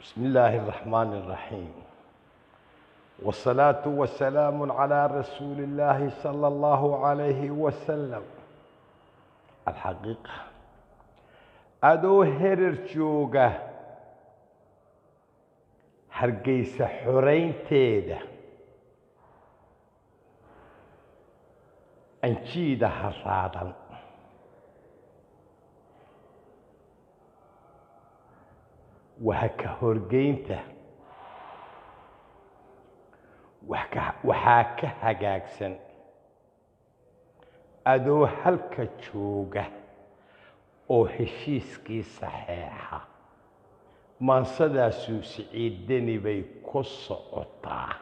بسم الله الرحمن الرحيم والصلاة والسلام على رسول الله صلى الله عليه وسلم. الحقيقة أدو هررجوغا هرقيس حرين تيدا أنشيدا حرادا وهكا هرقينته وحاكا هقاقسن أدو هلكا جوغا oo heshiiskii saxeexa maansadaasu siciidani bay ku socotaa.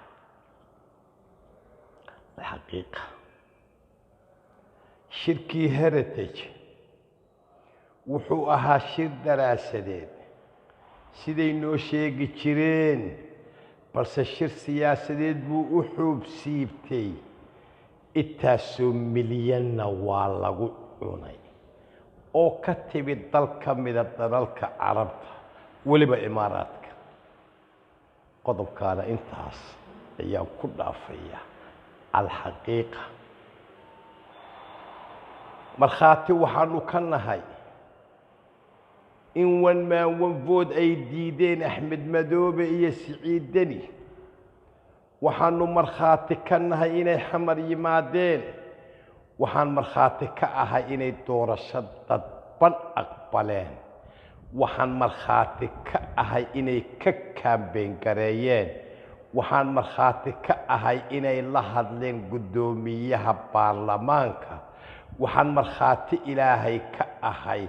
الحقيقة shirkii heritage wuxuu ahaa shir daraasadeed siday noo sheegi jireen, balse shir siyaasadeed buu u xuub siibtay. intaasoo milyanna waa lagu cunay oo ka timid dal ka mida dalalka carabta, weliba imaaraadka. qodobkaana intaas ayaan ku dhaafaya. alxaqiiqa markhaati waxaanu ka nahay in wanmaanwanfood ay diideen axmed madoobe iyo siciidani. waxaanu markhaati ka nahay inay xamar yimaadeen. waxaan markhaati ka ahay inay doorasho dadban aqbaleen. waxaan markhaati ka ahay inay ka kaambeen gareeyeen. waxaan markhaati ka ahay inay la hadleen guddoomiyaha baarlamaanka. waxaan markhaati ilaahay ka ahay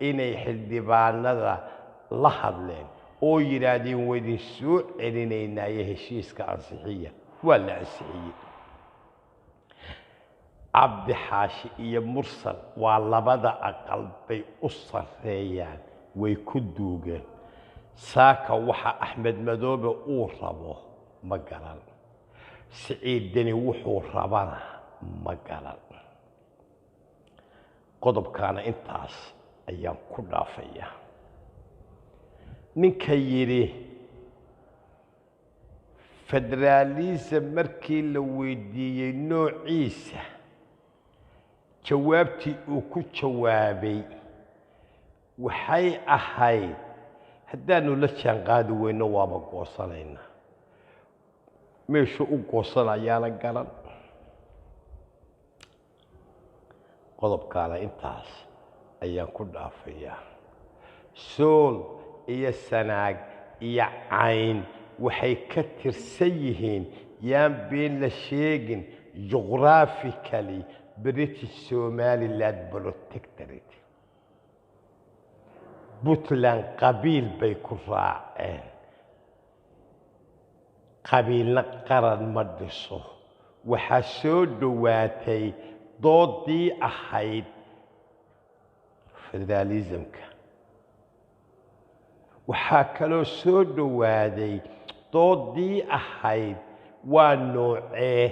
inay xildhibaanada la hadleen oo yidhaahdeen waydin soo celinaynaayo heshiiska ansixiya. waa la ansixiyey. cabdi xaashi iyo mursal waa labada aqal bay u sarreeyaan, way ku duugeen. saaka waxa axmed madoobe uu rabo ma garan, siciidani wuxuu rabana ma garan. qodobkaana intaas ayaan ku dhaafaya. ninka yidhi federaalism markii la weydiiyey noociisa, jawaabtii uu ku jawaabay waxay ahayd haddaanu la jaanqaadi weyno waaba goosanaynaa. meeshuu u goosanayaana garan. qodobkaana intaas ayaan ku dhaafayaa. sool iyo sanaag iyo cayn waxay ka tirsan yihiin, yaan been la sheegin, geographically British Somaliland protectorate. puntland qabiil bay ku raaceen. qabiilna qaran ma dhiso. waxaa soo dhowaatay doodii ahayd federalismka. waxaa kaloo soo dhowaaday doodii ahayd waa noocee.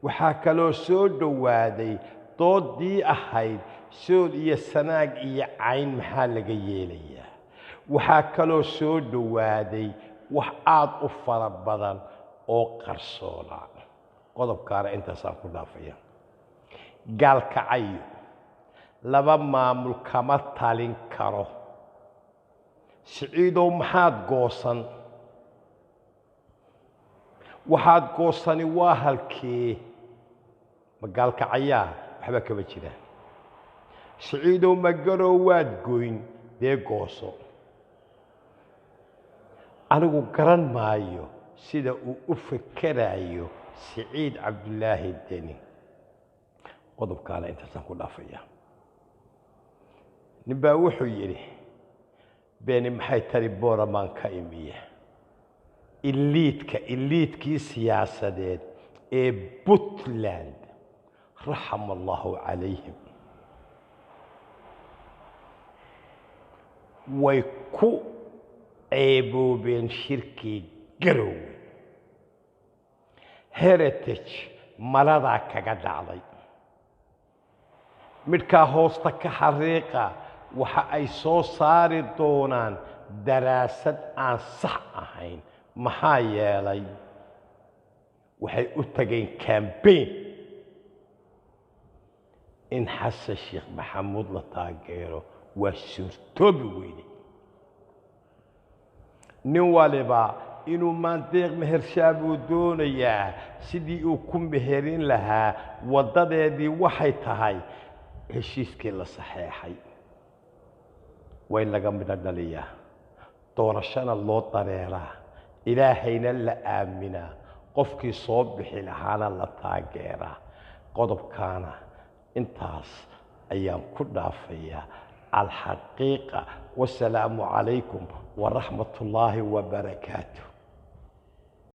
waxaa kaloo soo dhowaaday doodii ahayd sool iyo sanaag iyo cayn maxaa laga yeelayaa. waxaa kaloo soo dhowaaday wax aad u fara badan oo qarsoonaa. qodobkaana intaasaan ku dhaafaya. gaalkacayo laba maamul kama talin karo. siciidow maxaad goosan? waxaad goosani waa halkee? ma gaalkacayaa? waxba kama jiraan. siciidow magarow waad goyn, dee gooso. anigu garan maayo sida uu u fekerayo siciid cabdulaahi deni. qodobkaana intaasaan ku dhaafaya. nin baa wuxuu yidhi beeni maxay tari booramaan ka imiya. iliidkii siyaasadeed ee puntland raxama allahu calayhim way ku ceeboobeen shirkii garowe. heritage maladaa kaga dhacday. midkaa hoosta ka xariiqa waxa ay soo saari doonaan daraasad aan sax ahayn maxaa yeelay waxay u tageen campaign in xasan sheekh maxamuud la taageero waa suurtoobi weyne nin waliba inuu maandeeq mehershaa buu doonayaa sidii uu ku meherin lahaa waddadeedii waxay tahay heshiiskii la saxeexay way laga midho dhaliyaa doorashana loo dareeraa ilaahayna la aaminaa qofkii soo bixi lahaana la taageeraa qodobkaana intaas ayaan ku dhaafayaa alxaqiiqa wasalaamu calaykum waraxmat ullaahi wabarakaatuh